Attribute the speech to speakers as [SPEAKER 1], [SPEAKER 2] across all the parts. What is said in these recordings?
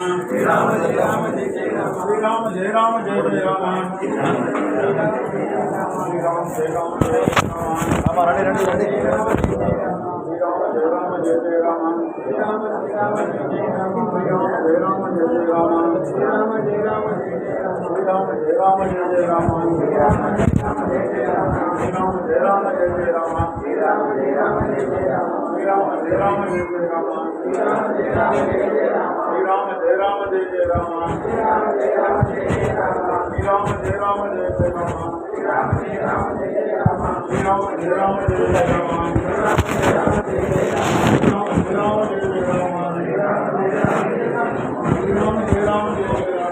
[SPEAKER 1] Jai Ram Jai Ram Jai Jai Ram Shri Ram Jai Ram Jai Jai Ram Shri Ram Jai Ram Jai Ram ready ready ready Shri Ram Jai Ram Jai Jai Ram Shri Ram Jai Ram Jai Jai Ram Shri Ram Jai Ram Jai Jai Ram Shri Ram Jai Ram Jai Jai Ram Shri Ram Jai Ram Jai Jai Ram Shri Ram Jai Ram Jai Jai Ram Shri Ram Jai Ram Jai Jai Ram Shri Ram Jai Ram Jai Jai Ram Shri Ram Jai Ram Jai Jai Ram Shri Ram Jai Ram Jai Jai Ram Shri Ram Jai Ram Jai Jai Ram Shri Ram Jai Ram Jai Jai Ram Shri Ram Jai Ram Jai Jai Ram Shri Ram Jai Ram Jai Jai Ram Shri Ram Jai Ram Jai Jai Ram Shri Ram Jai Ram Jai Jai Ram Shri Ram Jai Ram Jai Jai Ram Shri Ram Jai Ram Jai Jai Ram Shri Ram Jai Ram Jai Jai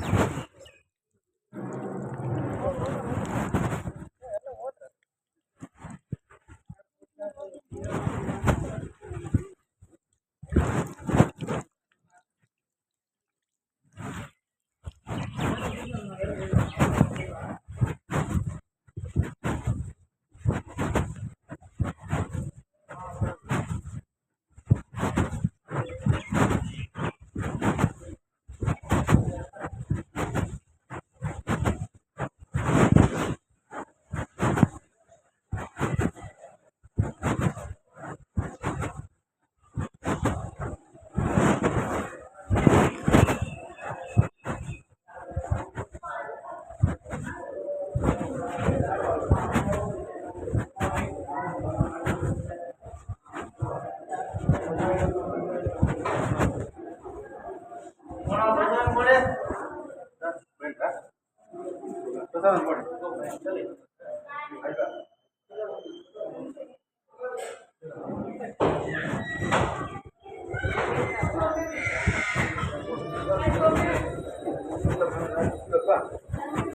[SPEAKER 1] Ram